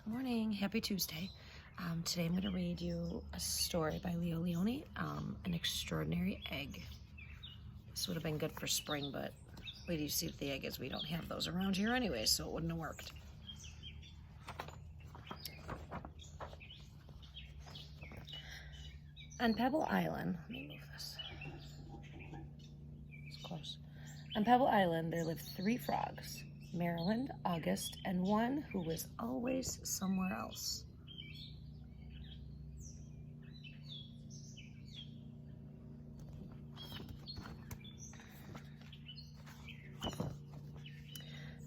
Morning, happy Tuesday. Today I'm going to read you a story by Leo Lionni, An Extraordinary Egg. This would have been good for spring, but wait till you see what the egg is. We don't have those around here anyway, so it wouldn't have worked. On Pebble Island, let me move this. It's close. On Pebble Island, there lived 3 frogs, Maryland, August, and one who was always somewhere else.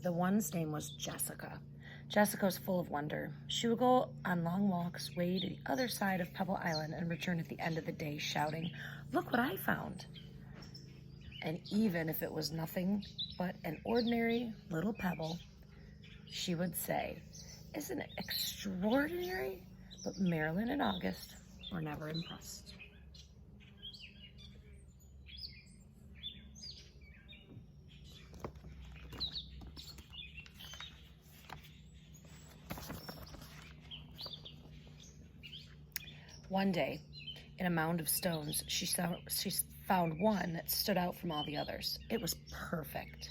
The one's name was Jessica. Jessica was full of wonder. She would go on long walks way to the other side of Pebble Island and return at the end of the day shouting, "Look what I found!" And even if it was nothing but an ordinary little pebble, she would say, "Isn't it extraordinary?" But Marilyn and August were never impressed. One day, in a mound of stones, she found one that stood out from all the others. It was perfect,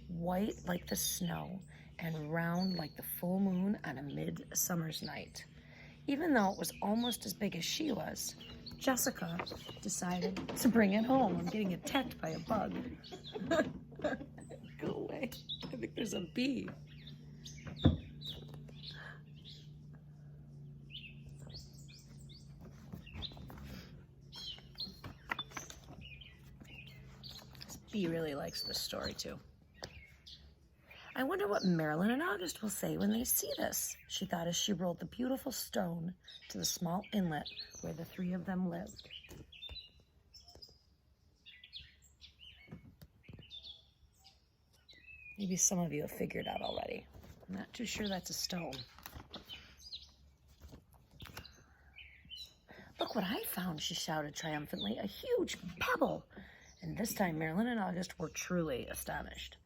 white like the snow and round like the full moon on a midsummer's night. Even though it was almost as big as she was, Jessica decided to bring it home. I'm getting attacked by a bug. Go away. I think there's a bee. Bee really likes this story too. I wonder what Marilyn and August will say when they see this, she thought as she rolled the beautiful stone to the small inlet where the 3 of them lived. Maybe some of you have figured out already. I'm not too sure that's a stone. "Look what I found," she shouted triumphantly, "a huge pebble." And this time Marilyn and August were truly astonished.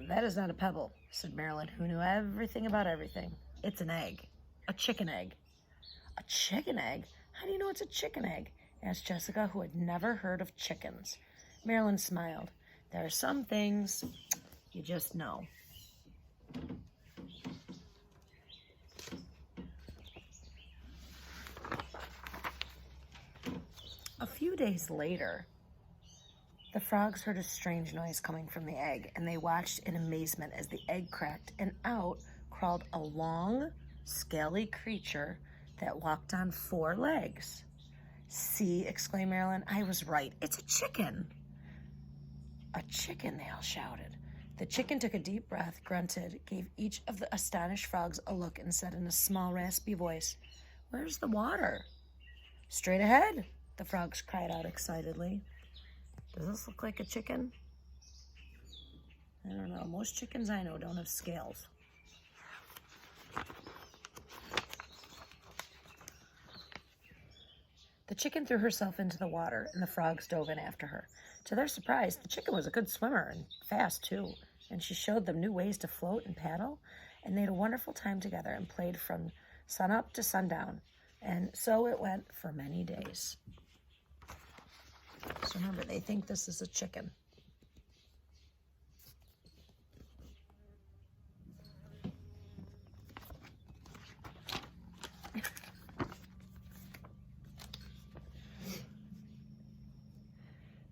That is not a pebble," said Marilyn, who knew everything about everything. "It's an egg, a chicken egg." "A chicken egg? How do you know it's a chicken egg?" asked Jessica, who had never heard of chickens. Marilyn smiled. "There are some things you just know." A few days later, the frogs heard a strange noise coming from the egg, and they watched in amazement as the egg cracked, and out crawled a long, scaly creature that walked on 4 legs. "See," exclaimed Marilyn, "I was right. It's a chicken." "A chicken," they all shouted. The chicken took a deep breath, grunted, gave each of the astonished frogs a look, and said in a small, raspy voice, "Where's the water?" "Straight ahead," the frogs cried out excitedly. Does this look like a chicken? I don't know. Most chickens I know don't have scales. The chicken threw herself into the water, and the frogs dove in after her. To their surprise, the chicken was a good swimmer, and fast too, and she showed them new ways to float and paddle, and they had a wonderful time together and played from sunup to sundown, and so it went for many days. So remember, they think this is a chicken.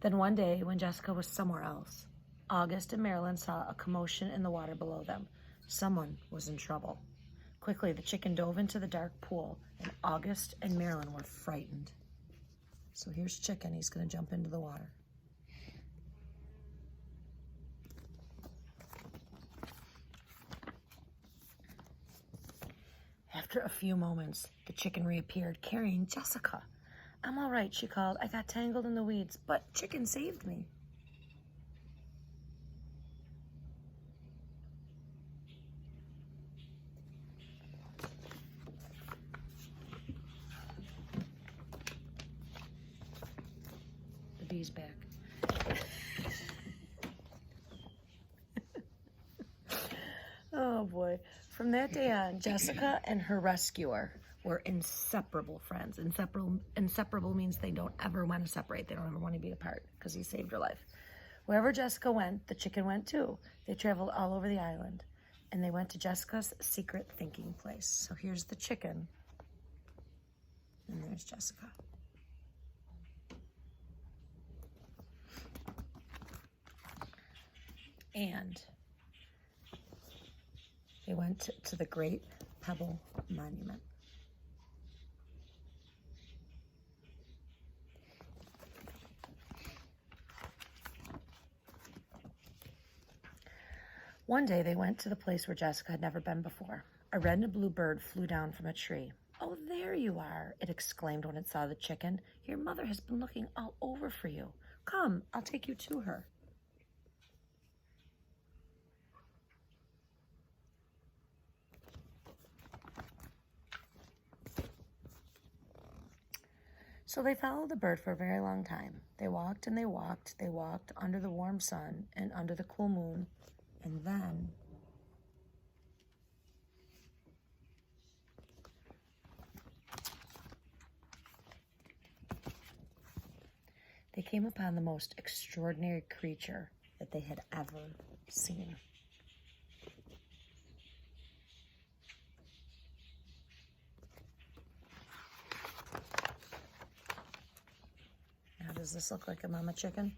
Then one day, when Jessica was somewhere else, August and Marilyn saw a commotion in the water below them. Someone was in trouble. Quickly, the chicken dove into the dark pool, and August and Marilyn were frightened. So here's Chicken. He's going to jump into the water. After a few moments, the chicken reappeared, carrying Jessica. "I'm all right," she called. "I got tangled in the weeds, but Chicken saved me." The bee's back. Oh. Oh boy. From that day on, Jessica and her rescuer were inseparable friends. Inseparable means they don't ever want to separate. They don't ever want to be apart because he saved her life. Wherever Jessica went, the chicken went too. They traveled all over the island, and they went to Jessica's secret thinking place. So here's the chicken, and there's Jessica. And they went to the Great Pebble Monument. One day they went to the place where Jessica had never been before. A red and a blue bird flew down from a tree. "Oh, there you are," it exclaimed when it saw the chicken. "Your mother has been looking all over for you. Come, I'll take you to her." So they followed the bird for a very long time. They walked and they walked. They walked under the warm sun and under the cool moon. And then they came upon the most extraordinary creature that they had ever seen. Now, does this look like a mama chicken?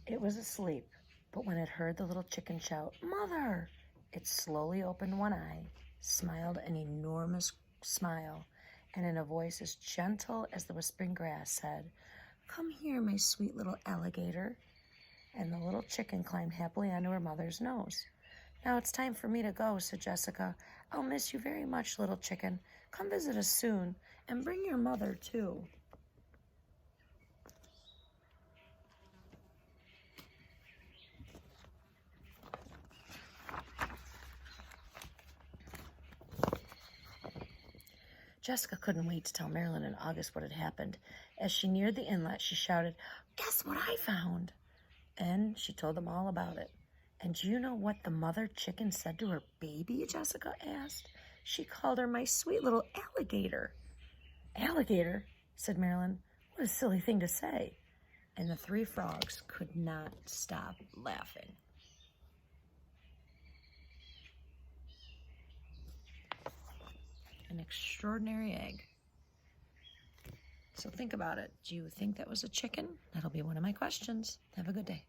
It was asleep, but when it heard the little chicken shout, "Mother!" it slowly opened one eye, smiled an enormous smile, and in a voice as gentle as the whispering grass said, "Come here, my sweet little alligator." And the little chicken climbed happily onto her mother's nose. "Now it's time for me to go," said Jessica. "I'll miss you very much, little chicken. Come visit us soon, and bring your mother, too." Jessica couldn't wait to tell Marilyn and August what had happened. As she neared the inlet, she shouted, "Guess what I found?" And she told them all about it. "And do you know what the mother chicken said to her baby?" Jessica asked. "She called her my sweet little alligator." "Alligator?" said Marilyn. "What a silly thing to say." And the three frogs could not stop laughing. An extraordinary egg. So think about it. Do you think that was a chicken? That'll be one of my questions. Have a good day.